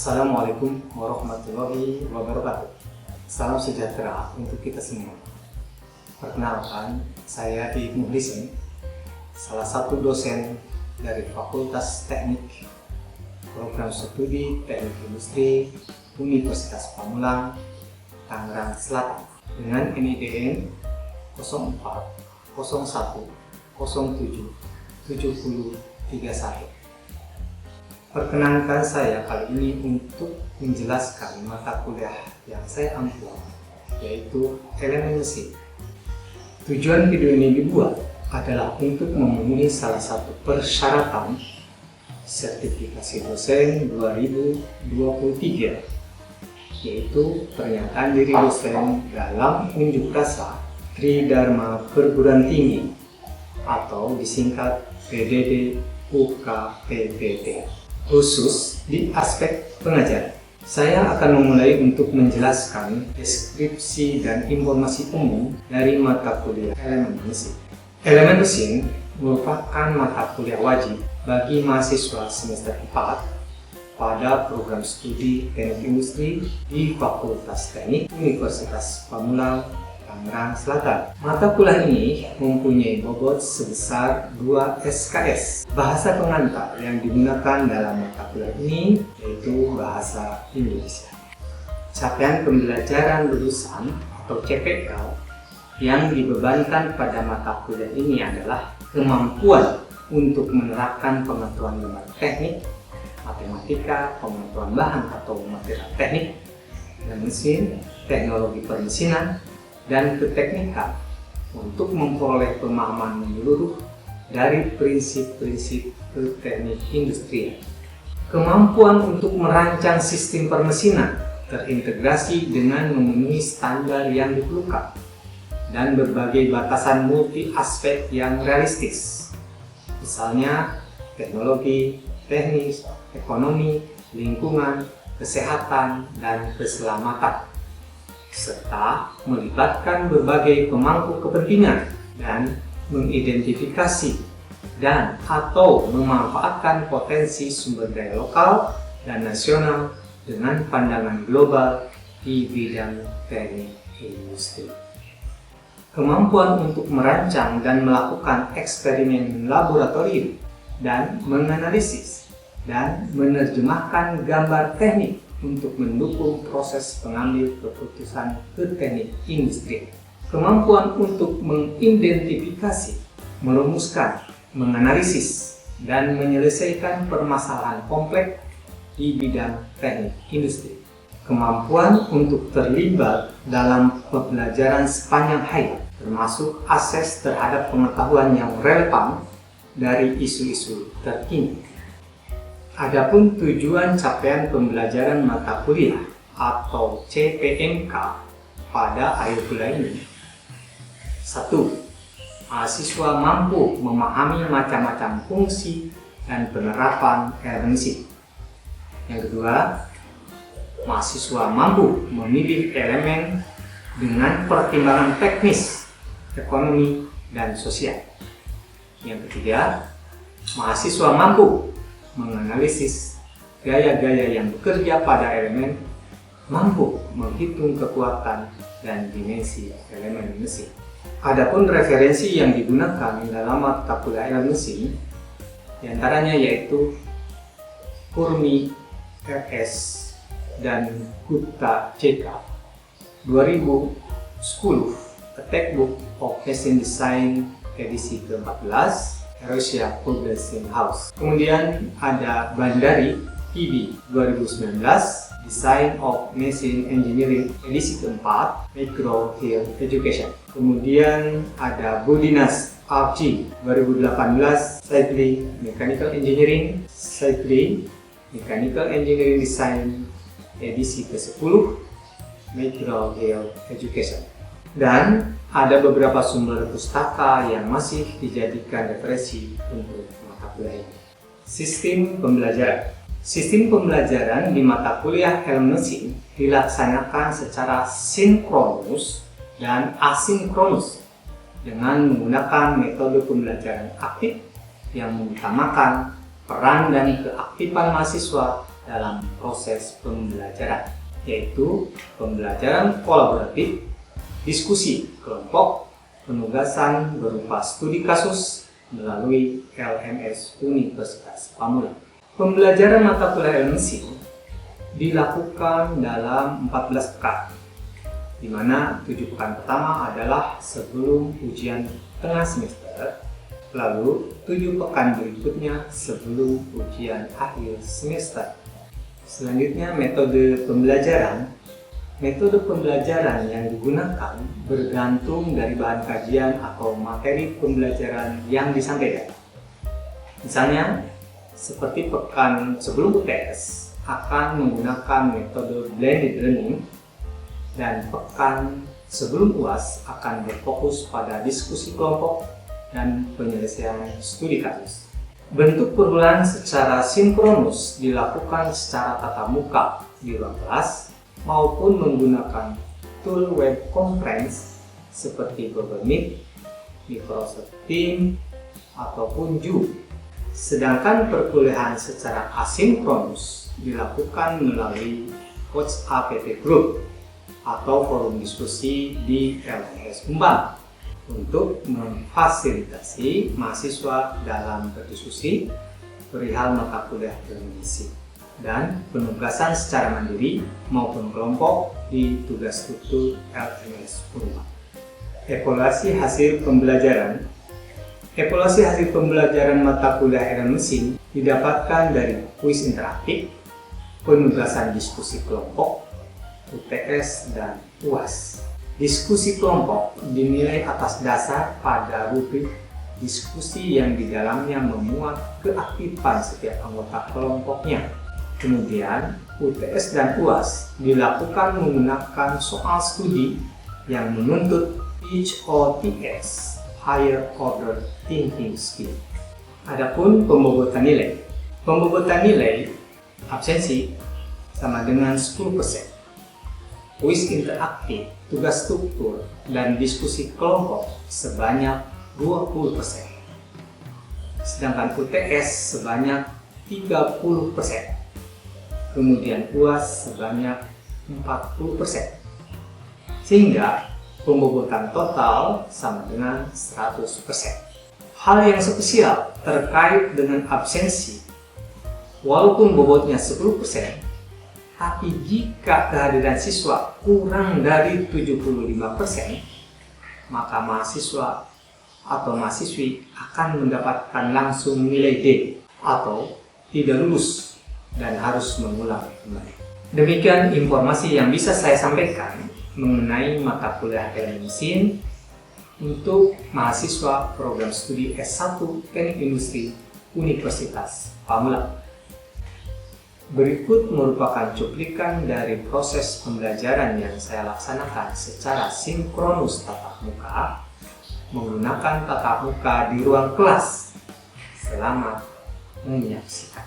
Assalamualaikum warahmatullahi wabarakatuh. Salam sejahtera untuk kita semua. Perkenalkan, saya Ibnu Husin, salah satu dosen dari Fakultas Teknik Program Studi Teknik Industri Universitas Pamulang, Tangerang Selatan, dengan NIDN 04 01 07 7031. Perkenankan saya kali ini untuk menjelaskan mata kuliah yang saya ambil, yaitu elemen mesin. Tujuan video ini dibuat adalah untuk memenuhi salah satu persyaratan sertifikasi dosen 2023, yaitu pernyataan diri dosen dalam unjuk rasa Tridharma Perguruan Tinggi atau disingkat PDD UKPPT, khusus di aspek pengajaran. Saya akan memulai untuk menjelaskan deskripsi dan informasi umum dari mata kuliah elemen mesin. Elemen mesin merupakan mata kuliah wajib bagi mahasiswa semester 4 pada program studi Teknik Industri di Fakultas Teknik Universitas Pamulang, Tangerang Selatan. Mata kuliah ini mempunyai bobot sebesar 2 SKS. Bahasa pengantar yang digunakan dalam mata kuliah ini yaitu bahasa Indonesia. Capaian pembelajaran lulusan atau CPL yang dibebankan pada mata kuliah ini adalah kemampuan untuk menerapkan pengetahuan gambar teknik, matematika, pengetahuan bahan atau material teknik, mesin, teknologi permesinan, dan keteknikan untuk memperoleh pemahaman menyeluruh dari prinsip-prinsip teknik industrial. Kemampuan untuk merancang sistem permesinan terintegrasi dengan memenuhi standar yang diperlukan dan berbagai batasan multi aspek yang realistis, misalnya teknologi, teknis, ekonomi, lingkungan, kesehatan, dan keselamatan, serta melibatkan berbagai pemangku kepentingan dan mengidentifikasi dan atau memanfaatkan potensi sumber daya lokal dan nasional dengan pandangan global di bidang teknik industri. Kemampuan untuk merancang dan melakukan eksperimen laboratorium dan menganalisis dan menerjemahkan gambar teknik untuk mendukung proses pengambil keputusan ke teknik industri. Kemampuan untuk mengidentifikasi, merumuskan, menganalisis, dan menyelesaikan permasalahan kompleks di bidang teknik industri. Kemampuan untuk terlibat dalam pembelajaran sepanjang hayat, termasuk akses terhadap pengetahuan yang relevan dari isu-isu terkini. Adapun tujuan capaian pembelajaran mata kuliah atau CPMK pada akhir kuliah ini: 1. Mahasiswa mampu memahami macam-macam fungsi dan penerapan elemen mesin. Yang kedua, mahasiswa mampu memilih elemen dengan pertimbangan teknis, ekonomi, dan sosial. Yang ketiga, mahasiswa mampu menganalisis gaya-gaya yang bekerja pada elemen, mampu menghitung kekuatan dan dimensi elemen mesin. Adapun referensi yang digunakan dalam mata kuliah elemen mesin diantaranya yaitu Kurmi RS dan Gupta CK 2010, A Textbook of Machine Design edisi ke-14, Eurasia Publishing House. Kemudian ada Bandari PB 2019, Design of Machine Engineering edisi ke-4, Micro Hill Education. Kemudian ada Budinas RG 2018, Cycling Mechanical Engineering, Cycling Mechanical Engineering Design edisi ke-10, Micro Hill Education. Dan ada beberapa sumber pustaka yang masih dijadikan referensi untuk mata kuliah ini. Sistem pembelajaran. Sistem pembelajaran di mata kuliah elemen mesin dilaksanakan secara sinkronus dan asinkronus dengan menggunakan metode pembelajaran aktif yang mengutamakan peran dan keaktifan mahasiswa dalam proses pembelajaran, yaitu pembelajaran kolaboratif, diskusi kelompok, penugasan berupa studi kasus melalui LMS Universitas Pamulang. Pembelajaran mata kuliah ilmu mesin dilakukan dalam 14 pekan, di mana 7 pekan pertama adalah sebelum ujian tengah semester, lalu 7 pekan berikutnya sebelum ujian akhir semester. Selanjutnya, metode pembelajaran. Metode pembelajaran yang digunakan bergantung dari bahan kajian atau materi pembelajaran yang disampaikan. Misalnya, seperti pekan sebelum UTS akan menggunakan metode blended learning, dan pekan sebelum UAS akan berfokus pada diskusi kelompok dan penyelesaian studi kasus. Bentuk perkuliahan secara sinkronus dilakukan secara tatap muka di ruang kelas maupun menggunakan tool web conference seperti Google Meet, Microsoft Teams, ataupun Zoom. Sedangkan perkuliahan secara asinkronus dilakukan melalui WhatsApp Group atau forum diskusi di LMS Umbang untuk memfasilitasi mahasiswa dalam berdiskusi perihal mata kuliah ilmu mesin dan penugasan secara mandiri maupun kelompok di tugas struktur LMS Umbang. Evaluasi hasil pembelajaran. Evaluasi hasil pembelajaran mata kuliah ilmu mesin didapatkan dari kuis interaktif, penugasan diskusi kelompok, UTS, dan UAS. Diskusi kelompok dinilai atas dasar pada rubrik diskusi yang di dalamnya memuat keaktifan setiap anggota kelompoknya. Kemudian, UTS dan UAS dilakukan menggunakan soal studi yang menuntut HOTS, Higher Order Thinking Skill. Adapun pembobotan nilai. Pembobotan nilai absensi sama dengan 10%. Kuis interaktif, tugas struktur, dan diskusi kelompok sebanyak 20%. Sedangkan UTS sebanyak 30%. Kemudian UAS sebanyak 40%. Sehingga pembobotan total sama dengan 100%. Hal yang spesial terkait dengan absensi, walaupun bobotnya 10%, tapi jika kehadiran siswa kurang dari 75%, maka mahasiswa atau mahasiswi akan mendapatkan langsung nilai D atau tidak lulus dan harus mengulang kembali. Demikian informasi yang bisa saya sampaikan mengenai mata kuliah ilmu mesin untuk mahasiswa program studi S1 Teknik Industri Universitas Pamulang. Berikut merupakan cuplikan dari proses pembelajaran yang saya laksanakan secara sinkronus tatap muka menggunakan tatap muka di ruang kelas. Selamat menyaksikan.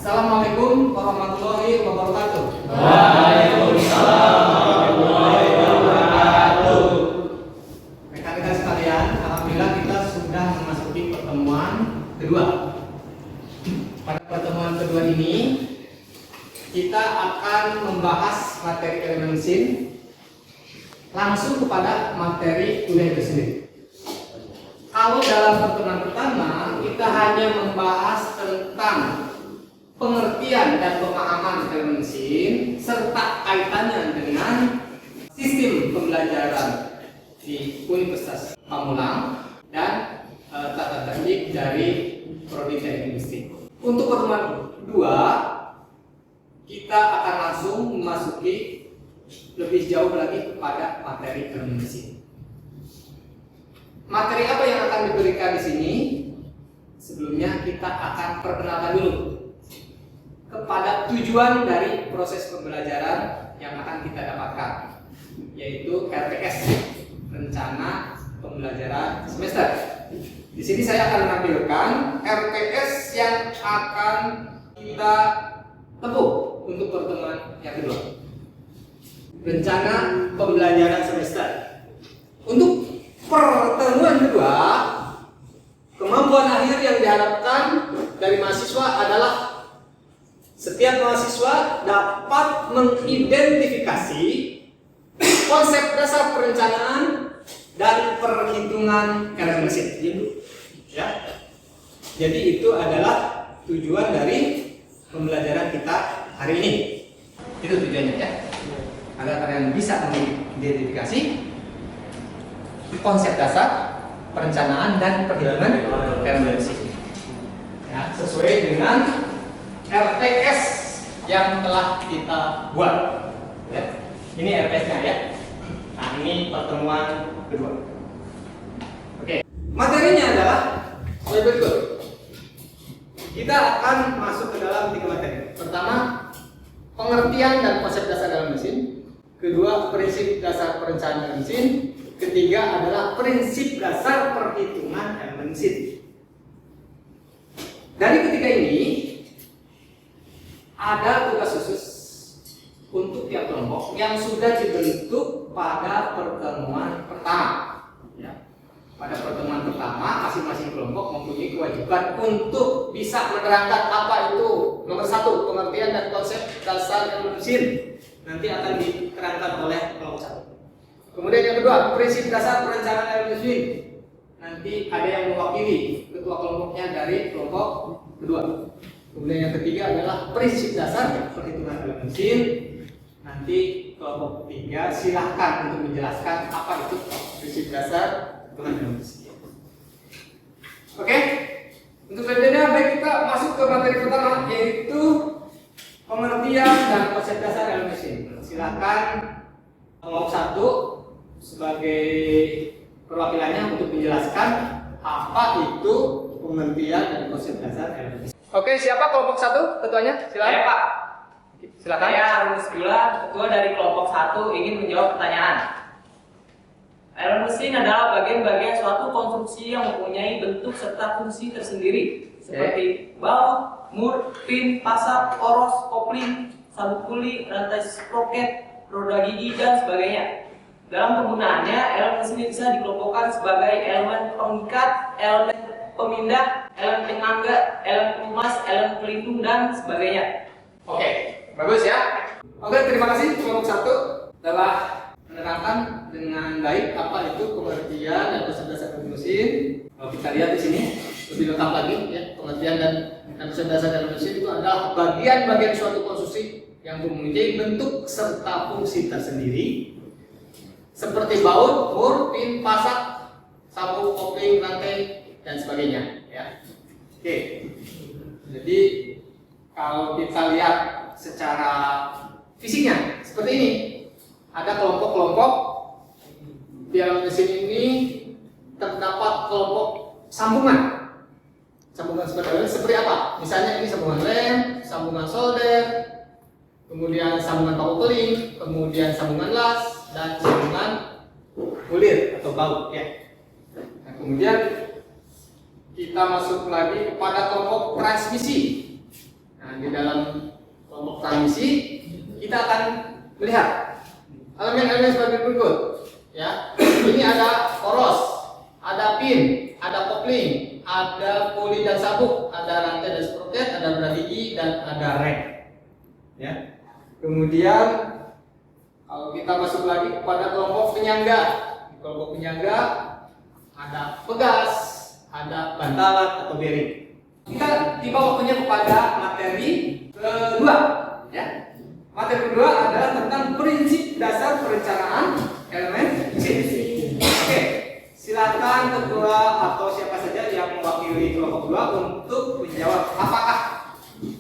Assalamualaikum warahmatullahi wabarakatuh. Waalaikumsalam warahmatullahi wabarakatuh. Rekan-rekan sekalian, alhamdulillah kita sudah memasuki pertemuan kedua. Pada pertemuan kedua ini kita akan membahas materi elemen mesin langsung kepada materi kuliah itu sendiri. Kalau dalam pertemuan pertama kita hanya membahas tentang pengertian dan pemahaman elemen mesin serta kaitannya dengan sistem pembelajaran di Universitas Pamulang dan tata tertib dari Prodi Teknik Industri. Untuk pertemuan kedua kita akan langsung memasuki lebih jauh lagi kepada materi elemen mesin. Materi apa yang akan diberikan di sini? Sebelumnya kita akan perkenalkan dulu kepada tujuan dari proses pembelajaran yang akan kita dapatkan, yaitu RPS, Rencana Pembelajaran Semester. Di sini saya akan menampilkan RPS yang akan kita tempuh untuk pertemuan yang kedua. Rencana Pembelajaran Semester. Untuk pertemuan kedua, kemampuan akhir yang diharapkan dari mahasiswa adalah setiap mahasiswa dapat mengidentifikasi konsep dasar perencanaan dan perhitungan elemen mesin. Ya. Jadi itu adalah tujuan dari pembelajaran kita hari ini. Itu tujuannya ya. Agar kalian bisa mengidentifikasi konsep dasar perencanaan dan perhitungan elemen mesin. Ya, sesuai dengan RTS yang telah kita buat. Ya. Ini RTS-nya ya. Nah, ini pertemuan kedua. Oke. Materinya adalah sebagai berikut. Kita akan masuk ke dalam 3 materi. Pertama, pengertian dan konsep dasar dalam mesin. Kedua, prinsip dasar perencanaan mesin. Ketiga adalah prinsip dasar perhitungan elemen mesin. Dari ketiga ini ada tugas khusus untuk tiap kelompok yang sudah dibentuk pada pertemuan pertama. Ya. Pada pertemuan pertama, masing-masing kelompok mempunyai kewajiban untuk bisa menerangkan apa itu nomor 1 pengertian dan konsep dasar elemen mesin. Nanti akan diterangkan oleh kelompok 1. Kemudian yang kedua, prinsip dasar perencanaan elemen mesin. Nanti ada yang mewakili ketua kelompoknya dari kelompok kedua. Kemudian yang ketiga adalah prinsip dasar perhitungan elemen mesin. Nanti kelompok ketiga silahkan untuk menjelaskan apa itu prinsip dasar perhitungan elemen mesin. Oke, untuk selanjutnya baik kita masuk ke materi pertama, yaitu pengertian dan konsep dasar elemen mesin. Silahkan kelompok 1 sebagai perwakilannya untuk menjelaskan apa itu pengertian dan konsep dasar elemen mesin. Oke, siapa kelompok 1 ketuanya? Silakan. Saya Pak. Silakan. Saya Harun Sibila, ketua dari kelompok 1 ingin menjawab pertanyaan. Elemen mesin adalah bagian-bagian suatu konstruksi yang mempunyai bentuk serta fungsi tersendiri, seperti bal, mur, pin, pasak, poros, kopling, sabuk kuli, rantai sproket, roda gigi, dan sebagainya. Dalam penggunaannya, elemen mesin bisa dikelompokkan sebagai elemen pengikat, elemen pemindah, elemen penyangga, elemen pengemas, elemen pelindung, dan sebagainya. Oke, bagus ya. Oke, terima kasih kelompok 1 telah menerangkan dengan baik apa itu pengertian dan konsep dasar elemen mesin. Kalau kita lihat di sini lebih lengkap lagi ya, pengertian dan konsep dasar elemen mesin itu adalah bagian-bagian suatu konstruksi yang mempunyai bentuk serta fungsi tersendiri, seperti baut, mur, pin, pasak, sabuk, kopling, rantai, dan sebagainya. Ya. Oke. Jadi kalau kita lihat secara fisiknya seperti ini, ada kelompok-kelompok di elemen mesin ini terdapat kelompok sambungan. Sambungan seperti apa? Misalnya ini sambungan lem, sambungan solder, kemudian sambungan paku keling, kemudian sambungan las, dan sambungan bulir atau baut ya. Nah, kemudian kita masuk lagi kepada kelompok transmisi. Nah, di dalam kelompok transmisi kita akan melihat elemen-elemen sebagai berikut. Ya, ini ada poros, ada pin, ada kopling, ada poli dan sabuk, ada rantai dan sproket, ada bradigi dan ada rem. Ya. Kemudian kalau kita masuk lagi kepada kelompok penyangga, di kelompok penyangga ada pegas, ada bantalan atau bearing. Kita tiba waktunya kepada materi kedua. Ya. Materi kedua adalah tentang prinsip dasar perencanaan elemen mesin. Oke, silakan ketua atau siapa saja yang mewakili kelompok 2 untuk menjawab apakah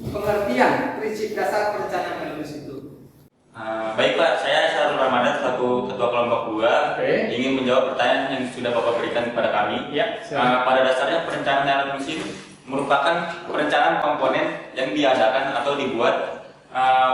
pengertian prinsip dasar perencanaan elemen mesin itu. Baik Pak, saya Syarul Ramadan selaku ketua kelompok 2 ingin menjawab pertanyaan yang sudah Bapak berikan kepada kami. Ya, pada dasarnya perencanaan elemen mesin merupakan perencanaan komponen yang diadakan atau dibuat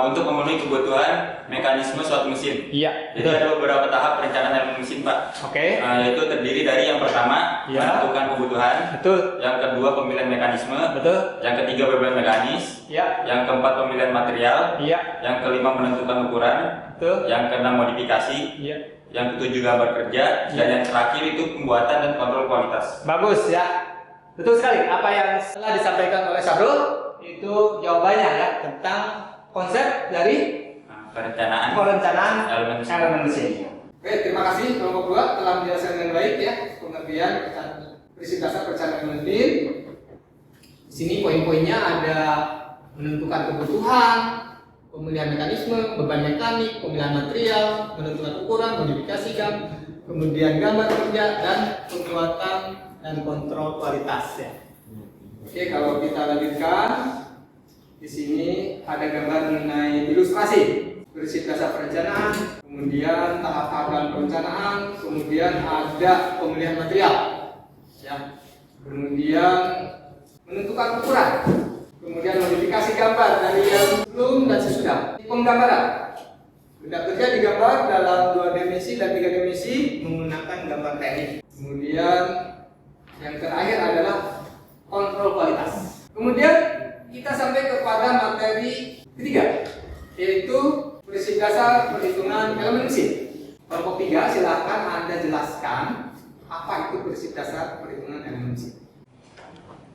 untuk memenuhi kebutuhan mekanisme suatu mesin. Iya. Jadi ada beberapa tahap perencanaan elemen mesin, Pak. Oke. Yaitu terdiri dari yang pertama menentukan kebutuhan, Betul. yang kedua pemilihan mekanisme, Betul. yang ketiga pemilihan mekanis, Ya. yang keempat pemilihan material, Iya. yang kelima menentukan ukuran, Betul. yang keenam modifikasi, Iya. yang ketujuh gambar kerja, dan yang terakhir itu pembuatan dan kontrol kualitas. Bagus ya. Betul sekali apa yang telah disampaikan oleh Syarul itu jawabannya ya tentang konsep dari Perencanaan elemen mesin. Oke, terima kasih kelompok 2 telah menjelaskan dengan baik ya pengertian prinsip dasar perencanaan elemen mesin. Di sini poin-poinnya ada menentukan kebutuhan, pemilihan mekanisme, beban mekanik, pemilihan material, menentukan ukuran, modifikasi kemudian gambar kerja dan pembuatan dan kontrol kualitas ya. Oke, kalau kita lanjutkan di sini ada gambar mengenai ilustrasi prinsip dasar perencanaan, kemudian tahap-tahap dalam perencanaan, kemudian ada pemilihan material, ya, kemudian menentukan ukuran, kemudian modifikasi gambar dari yang sebelum dan sesudah. Penggambaran, benda kerja digambar dalam 2 dimensi dan 3 dimensi menggunakan gambar teknik. Kemudian yang terakhir adalah kontrol kualitas. Kemudian kita sampai kepada materi ketiga, yaitu prinsip dasar perhitungan elemen mesin. Kelompok 3 silahkan Anda jelaskan apa itu prinsip dasar perhitungan elemen mesin.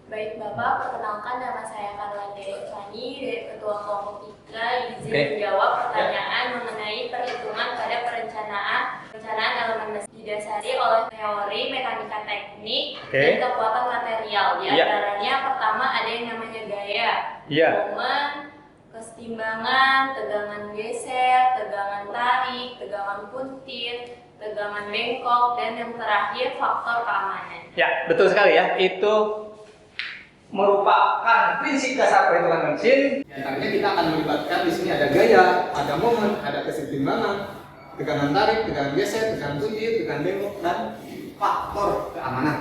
Baik Bapak, perkenalkan nama saya Karla Devani dari Ketua Kelompok 3 izin menjawab pertanyaan mengenai perhitungan pada perencanaan elemen mesin didasari oleh teori mekanika teknik dan kekuatan material. Di antaranya pertama ada yang namanya gaya, momen, kesetimbangan, tegangan geser, tegangan tarik, tegangan puntir, tegangan bengkok, dan yang terakhir faktor keamanan. Ya, betul sekali ya. Itu merupakan prinsip dasar perhitungan mesin. Di antaranya kita akan melibatkan di sini ada gaya, ada momen, ada kesetimbangan, tegangan tarik, tegangan geser, tegangan puntir, tegangan bengkok, dan faktor keamanan.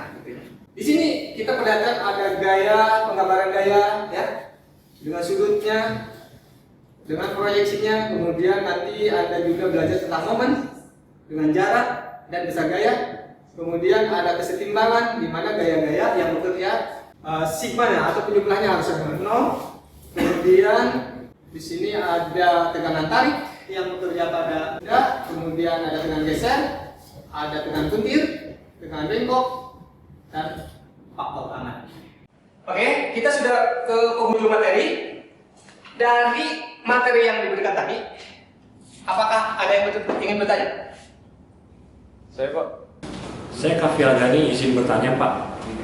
Di sini kita perlihatkan ada gaya, penggambaran gaya, ya, dengan sudutnya, dengan proyeksinya. Kemudian nanti ada juga belajar tentang momen dengan jarak dan besar gaya. Kemudian ada kesetimbangan di mana gaya-gaya yang bekerja sigmanya atau penjumlahnya harus sama 0. Kemudian di sini ada tegangan tarik yang bekerja pada benda. Kemudian ada tegangan geser, ada tegangan puntir, tegangan bengkok, dan faktor keamanan. Oke, kita sudah ke penghujung materi. Dari materi yang diberikan tadi, apakah ada yang ingin bertanya? Saya Pak. Saya Kafial Gani izin bertanya Pak.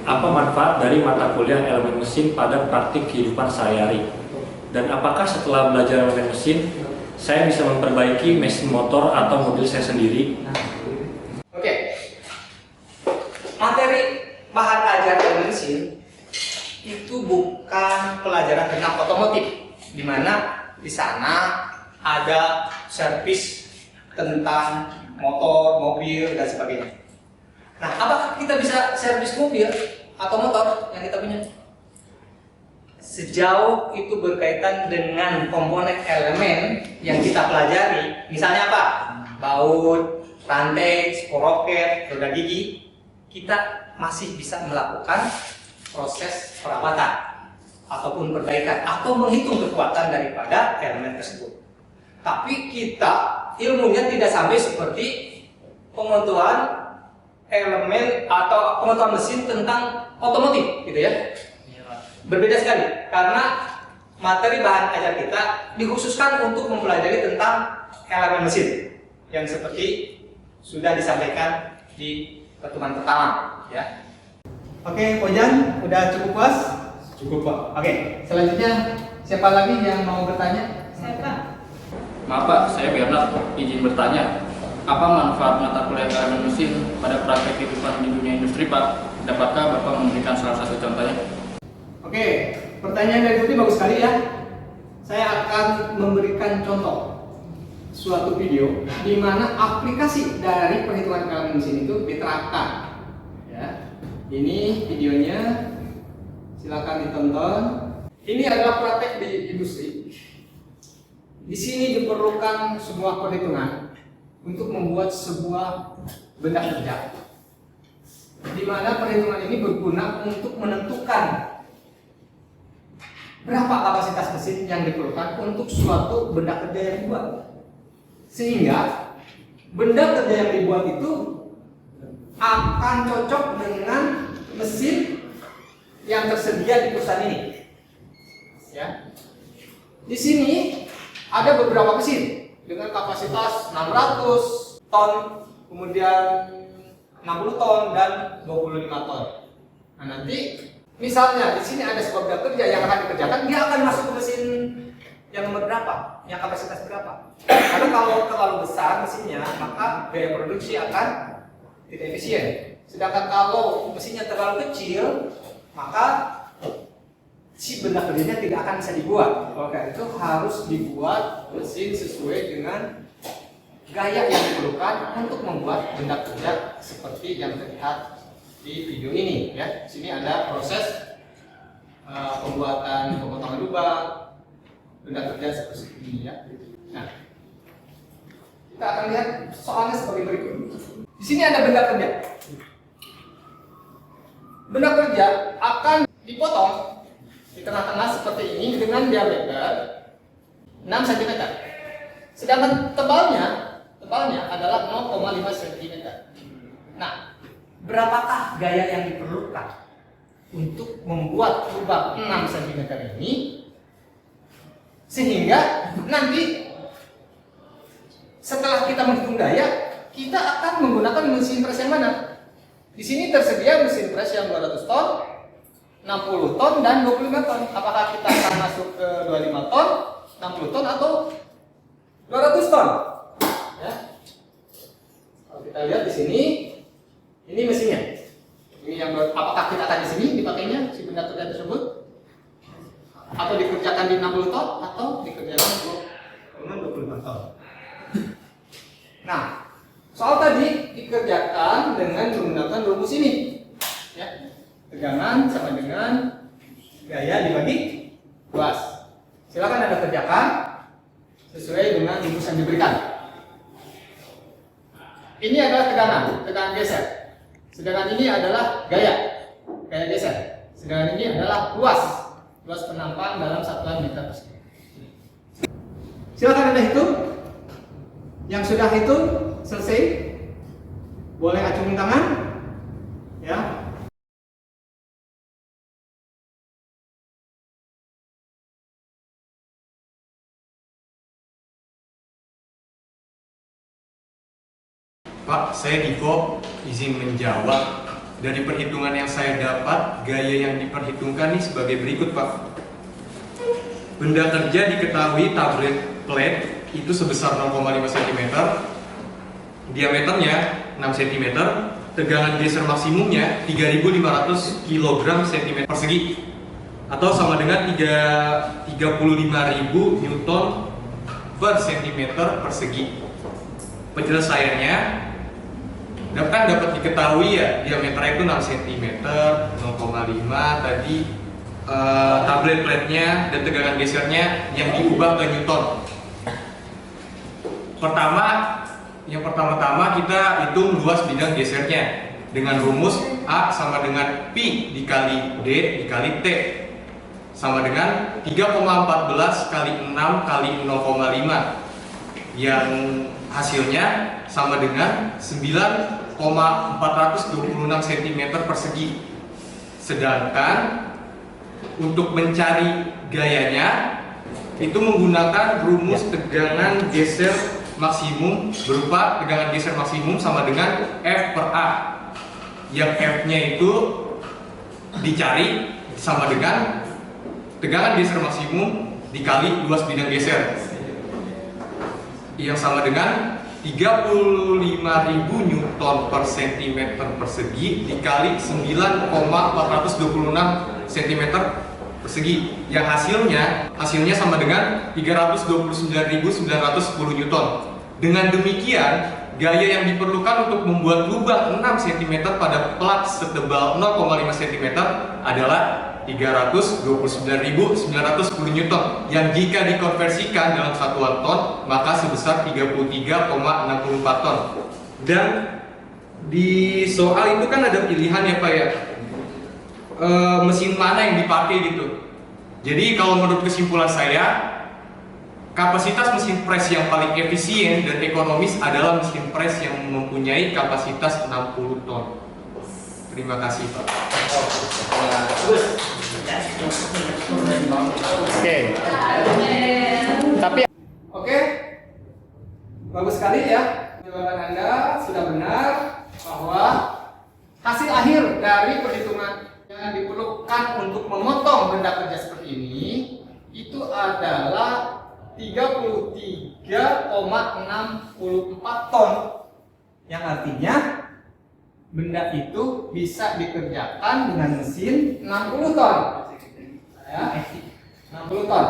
Apa manfaat dari mata kuliah elemen mesin pada praktik kehidupan sehari-hari? Dan apakah setelah belajar elemen mesin, saya bisa memperbaiki mesin motor atau mobil saya sendiri? Oke. Materi bahan ajar elemen mesin itu bukan pelajaran tentang otomotif, di mana di sana ada servis tentang motor, mobil, dan sebagainya. Nah, apakah kita bisa servis mobil atau motor yang kita punya? Sejauh itu berkaitan dengan komponen elemen yang kita pelajari, misalnya apa? Baut, rantai, sproket, roda gigi, kita masih bisa melakukan proses perawatan. ataupun perbaikan atau menghitung kekuatan daripada elemen tersebut. Tapi kita ilmunya tidak sampai seperti pengetahuan elemen atau pengetahuan mesin tentang otomotif gitu ya. Berbeda sekali karena materi bahan ajar kita dikhususkan untuk mempelajari tentang elemen mesin yang seperti sudah disampaikan di pertemuan pertama ya. Oke, Pojan, udah cukup puas? Cukup, Pak. Oke, selanjutnya siapa lagi yang mau bertanya? Saya, Pak. Maaf Pak, saya Bernard izin bertanya. Apa manfaat mata kuliah elemen mesin pada praktek kehidupan di dunia industri, Pak? Dapatkah Bapak memberikan salah satu contohnya? Oke, pertanyaan dari Putri bagus sekali ya. Saya akan memberikan contoh suatu video di mana aplikasi dari perhitungan elemen mesin itu diterapkan. Ya, ini videonya, silakan ditonton. Ini adalah praktek di industri. Di sini diperlukan sebuah perhitungan untuk membuat sebuah benda kerja, di mana perhitungan ini berguna untuk menentukan berapa kapasitas mesin yang diperlukan untuk suatu benda kerja yang dibuat, sehingga benda kerja yang dibuat itu akan cocok dengan mesin yang tersedia di perusahaan ini. Ya, di sini ada beberapa mesin dengan kapasitas 600 ton, kemudian 60 ton dan 25 ton. Nah, nanti misalnya di sini ada sebuah benda kerja yang akan dikerjakan, dia akan masuk ke mesin yang nomor berapa, yang kapasitas berapa. Karena kalau terlalu besar mesinnya, maka biaya produksi akan tidak efisien. Sedangkan kalau mesinnya terlalu kecil, maka si benda kerjanya tidak akan bisa dibuat. Oleh itu harus dibuat mesin sesuai dengan gaya yang diperlukan untuk membuat benda kerja seperti yang terlihat di video ini. Ya, di sini ada proses pembuatan pemotongan lubang benda kerja seperti ini ya. Nah, kita akan lihat soalnya sebagai berikut. Di sini ada benda kerja. Benda kerja akan dipotong di tengah-tengah seperti ini dengan diameter 6 cm. Sedangkan tebalnya adalah 0,5 cm. Nah, berapakah gaya yang diperlukan untuk membuat lubang 6 cm ini sehingga nanti setelah kita menghitung gaya, kita akan menggunakan mesin pres yang mana? Di sini tersedia mesin pres yang 200 ton, 60 ton dan 25 ton. Apakah kita akan masuk ke 25 ton, 60 ton atau 200 ton? Ya. Kalau kita lihat di sini, ini mesinnya. Ini yang apakah kita akan di sini dipakainya si benda kerja tersebut? Atau dikerjakan di 60 ton atau dikerjakan dengan 25 ton? Nah, soal tadi dikerjakan dengan menggunakan rumus ini. Ya. Tegangan sama dengan gaya dibagi luas. Silakan Anda kerjakan sesuai dengan rumus yang diberikan. Ini adalah tegangan geser. Sedangkan ini adalah gaya geser. Sedangkan ini adalah luas penampang dalam satuan meter persegi. Silakan Anda hitung. Yang sudah hitung selesai, boleh acungin tangan. Ya. Pak, saya Diko, izin menjawab. Dari perhitungan yang saya dapat, gaya yang diperhitungkan ini sebagai berikut, Pak. Benda kerja diketahui tablet plate itu sebesar 0,5 cm, diameternya 6 cm, tegangan geser maksimumnya 3.500 kg cm persegi, atau sama dengan 35.000 Newton per cm persegi. Penyelesaiannya dapat diketahui ya, diameternya itu 6 cm, 0,5 tadi tablet plate-nya dan tegangan gesernya yang diubah ke Newton. Yang pertama-tama kita hitung luas bidang gesernya dengan rumus A sama dengan Pi dikali D dikali T. sama dengan 3,14 kali 6 kali 0,5 yang hasilnya sama dengan 9,426 cm persegi. Sedangkan untuk mencari gayanya itu menggunakan rumus tegangan geser maksimum berupa tegangan geser maksimum sama dengan F per A, yang F-nya itu dicari sama dengan tegangan geser maksimum dikali luas bidang geser yang sama dengan 35.000 Newton per cm persegi dikali 9,426 cm persegi, yang hasilnya sama dengan 329.910 Newton. Dengan demikian, gaya yang diperlukan untuk membuat lubang 6 cm pada plat setebal 0,5 cm adalah 329.910 Newton, yang jika dikonversikan dalam satuan ton maka sebesar 33,64 ton. Dan di soal itu kan ada pilihan ya Pak ya, mesin mana yang dipakai gitu. Jadi kalau menurut kesimpulan saya, kapasitas mesin pres yang paling efisien dan ekonomis adalah mesin pres yang mempunyai kapasitas 60 ton. Terima kasih Pak. Oke, bagus sekali ya. Jawaban Anda sudah benar bahwa hasil akhir dari perhitungan yang diperlukan untuk memotong benda kerja seperti ini itu adalah 33,64 ton, yang artinya benda itu bisa dikerjakan dengan mesin 60 ton. Ya, 60 ton.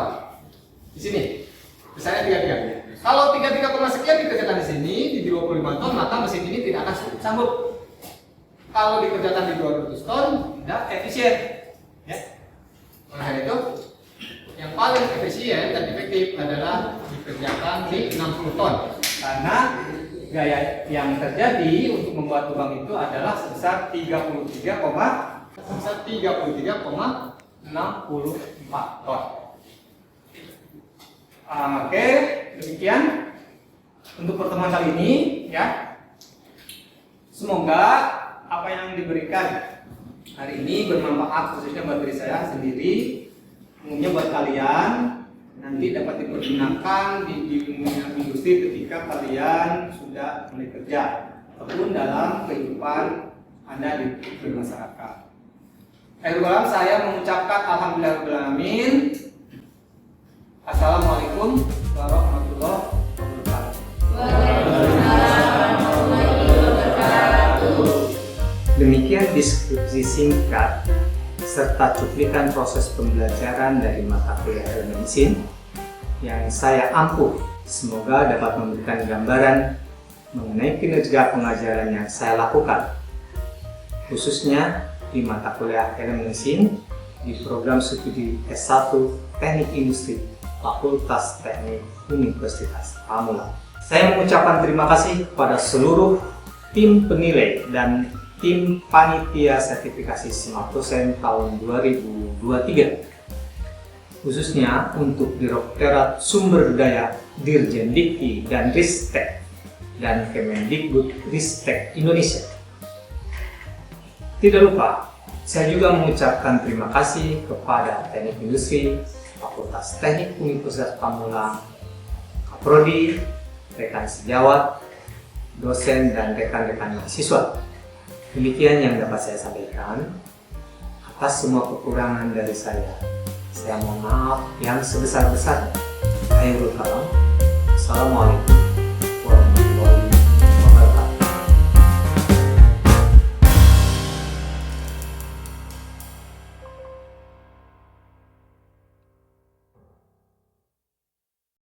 Di sini, misalnya 33. Kalau 33, sekian dikerjakan di sini di 25 ton, maka mesin ini tidak akan sanggup. Kalau dikerjakan di 200 ton, tidak efisien. Ya. Oleh itu, yang paling efisien dan efektif adalah dikerjakan di 60 ton, karena gaya yang terjadi untuk membuat lubang itu adalah sebesar 33,64 ton. Oke, demikian untuk pertemuan kali ini ya. Semoga apa yang diberikan hari ini bermanfaat, khususnya buat diri saya sendiri, umumnya buat kalian nanti dapat dipergunakan di dunia industri ketika kalian sudah mulai kerja ataupun dalam kehidupan Anda di masyarakat. Akhirul kalam, saya mengucapkan alhamdulillahirobbilalamin. Assalamualaikum warahmatullahi wabarakatuh. Demikian deskripsi singkat serta cuplikan proses pembelajaran dari mata kuliah elemen mesin yang saya ampuh semoga dapat memberikan gambaran mengenai kinerja pengajaran yang saya lakukan, khususnya di mata kuliah elemen mesin di program studi S1 Teknik Industri Fakultas Teknik Universitas Pamulang. Saya mengucapkan terima kasih kepada seluruh tim penilai dan tim panitia sertifikasi SMART dosen tahun 2023, khususnya untuk Direktorat Sumber Daya Dirjen Dikti dan Ristek dan Kemendikbud Ristek Indonesia. Tidak lupa, saya juga mengucapkan terima kasih kepada Teknik Industri Fakultas Teknik Universitas Pamulang, Kaprodi, rekan sejawat, dosen, dan rekan-rekan mahasiswa. Demikian yang dapat saya sampaikan. Atas semua kekurangan dari saya mohon maaf yang sebesar-besarnya. Akhirul kalam. Assalamualaikum.